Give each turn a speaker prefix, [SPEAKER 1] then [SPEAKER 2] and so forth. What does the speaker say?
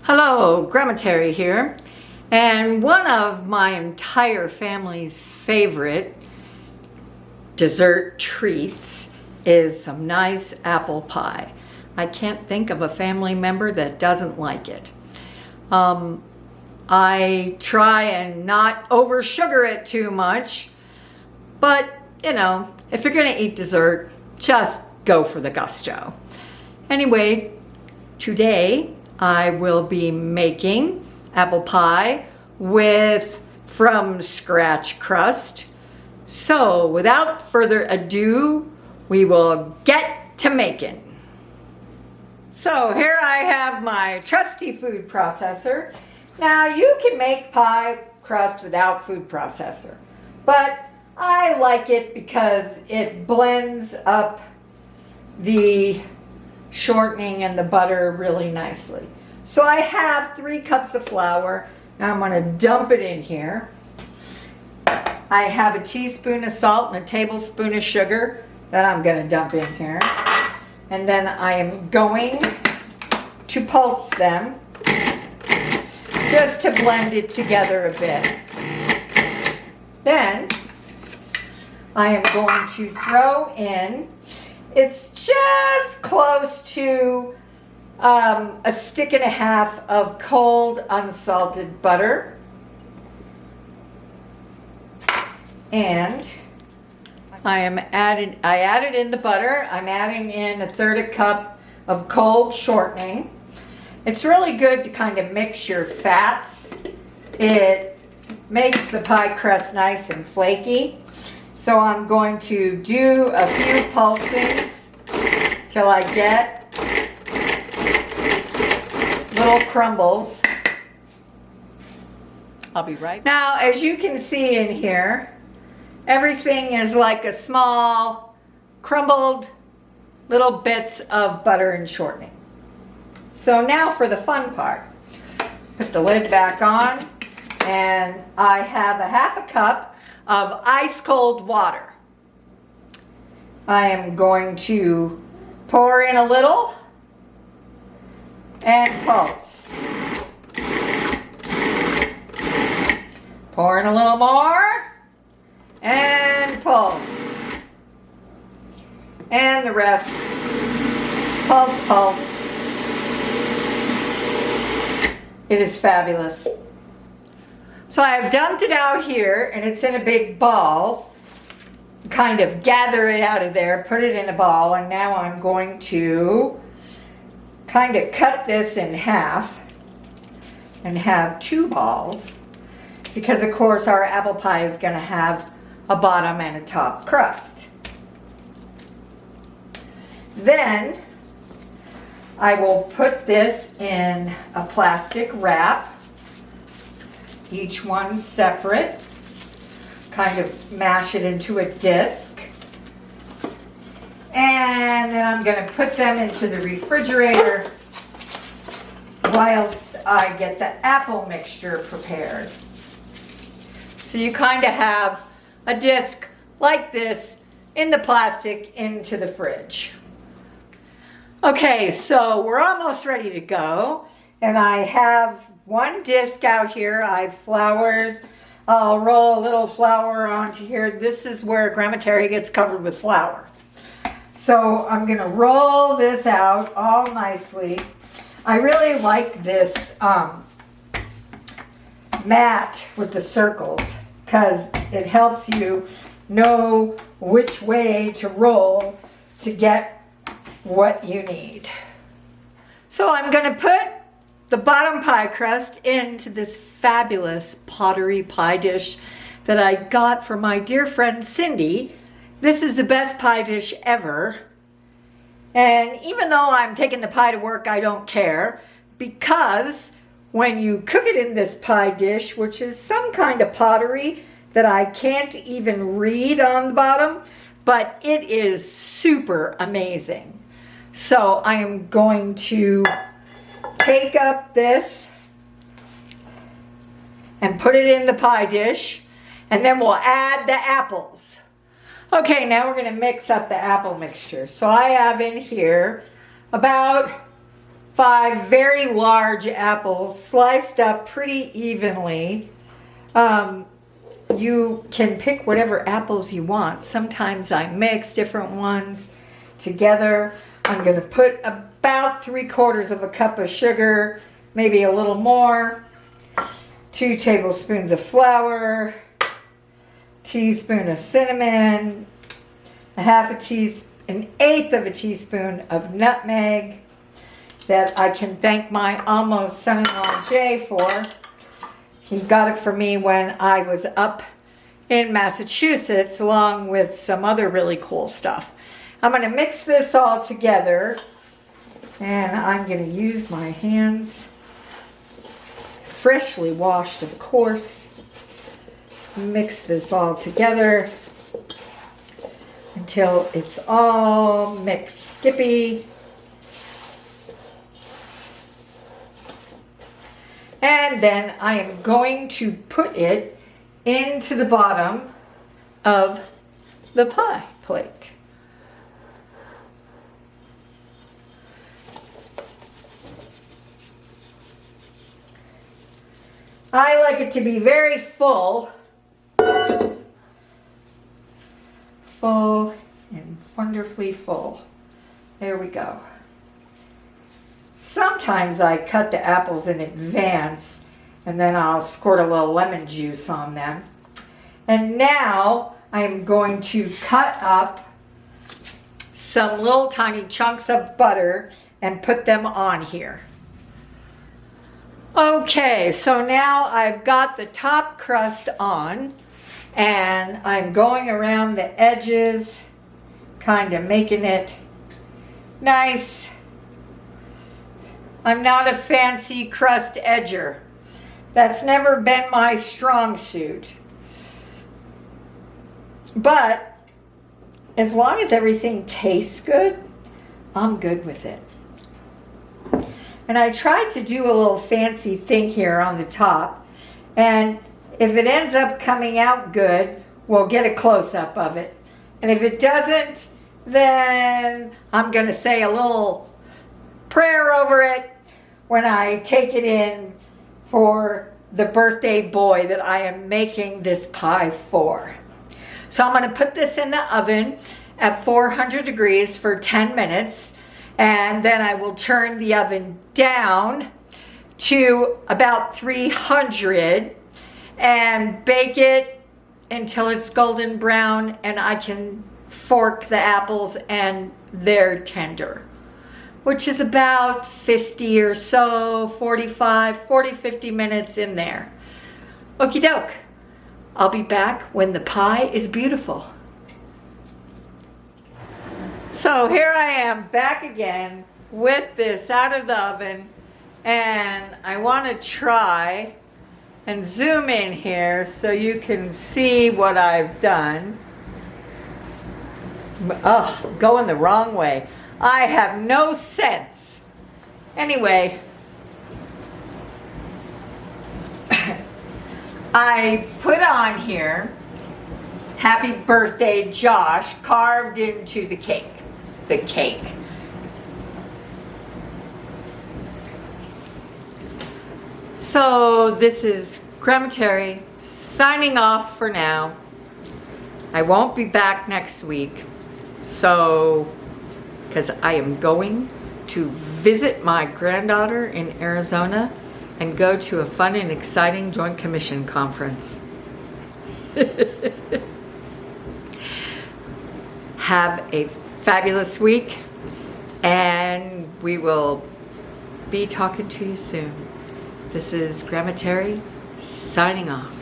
[SPEAKER 1] Hello, Grandma Tere here, and one of my entire family's favorite dessert treats is some nice apple pie. I can't think of a family member that doesn't like it. I try and not over sugar it too much, but you know, if you're gonna eat dessert, just go for the gusto. Anyway, today I will be making apple pie with from scratch crust. So without further ado, we will get to making. So here I have my trusty food processor. Now you can make pie crust without food processor, but I like it because it blends up the shortening and the butter really nicely. So I have 3 cups of flour. Now I'm going to dump it in here. I have a teaspoon of salt and a tablespoon of sugar that I'm going to dump in here. And then I am going to pulse them just to blend it together a bit. Then I am going to throw in, it's just close to a stick and a half of cold unsalted butter. And I added in the butter. I'm adding in 1/3 cup of cold shortening. It's really good to kind of mix your fats. It makes the pie crust nice and flaky. So I'm going to do a few pulsings till I get little crumbles. I'll be right back. Now, as you can see in here, everything is like a small crumbled little bits of butter and shortening. So now for the fun part. Put the lid back on, and I have 1/2 cup of ice cold water. I am going to pour in a little and pulse. Pour in a little more and pulse. And the rest, pulse, pulse. It is fabulous. So I have dumped it out here, and it's in a big ball. Kind of gather it out of there, put it in a ball, and now I'm going to kind of cut this in half and have 2 balls, because of course our apple pie is going to have a bottom and a top crust. Then I will put this in a plastic wrap, each one separate, kind of mash it into a disc, and then I'm going to put them into the refrigerator whilst I get the apple mixture prepared. So you kind of have a disc like this in the plastic into the fridge. Okay, so we're almost ready to go, and I have 1 disc out here. I've floured. I'll roll a little flour onto here. This is where Grandma Tere gets covered with flour. So I'm going to roll this out all nicely. I really like this mat with the circles, because it helps you know which way to roll to get what you need. So I'm going to put the bottom pie crust into this fabulous pottery pie dish that I got from my dear friend Cindy. This is the best pie dish ever. And even though I'm taking the pie to work, I don't care, because when you cook it in this pie dish, which is some kind of pottery that I can't even read on the bottom, but it is super amazing. So I am going to take up this and put it in the pie dish, and then we'll add the apples. Okay, now we're going to mix up the apple mixture. So I have in here about 5 very large apples sliced up pretty evenly. You can pick whatever apples you want. Sometimes I mix different ones together. I'm going to put about 3/4 of a cup of sugar, maybe a little more, 2 tablespoons of flour, teaspoon of cinnamon, an eighth of a teaspoon of nutmeg that I can thank my almost son-in-law Jay for. He got it for me when I was up in Massachusetts, along with some other really cool stuff. I'm going to mix this all together, and I'm going to use my hands, freshly washed, of course. Mix this all together until it's all mixed skippy. And then I am going to put it into the bottom of the pie plate. I like it to be very full. Full and wonderfully full. There we go. Sometimes I cut the apples in advance and then I'll squirt a little lemon juice on them. And now I'm going to cut up some little tiny chunks of butter and put them on here. Okay, so now I've got the top crust on and I'm going around the edges, kind of making it nice. I'm not a fancy crust edger. That's never been my strong suit. But as long as everything tastes good, I'm good with it. And I tried to do a little fancy thing here on the top. And if it ends up coming out good, we'll get a close-up of it. And if it doesn't, then I'm going to say a little prayer over it when I take it in for the birthday boy that I am making this pie for. So I'm going to put this in the oven at 400 degrees for 10 minutes. And then I will turn the oven down to about 300 and bake it until it's golden brown and I can fork the apples and they're tender, which is about 50 or so, 40, 50 minutes in there. Okie doke. I'll be back when the pie is beautiful. So here I am back again with this out of the oven, and I want to try and zoom in here so you can see what I've done. Ugh, going the wrong way. I have no sense. Anyway, I put on here, Happy Birthday Josh, carved into the cake. So this is Grandma Tere signing off for now. I won't be back next week, so because I am going to visit my granddaughter in Arizona and go to a fun and exciting Joint Commission conference. Have a fabulous week, and we will be talking to you soon. This is Grandma Tere signing off.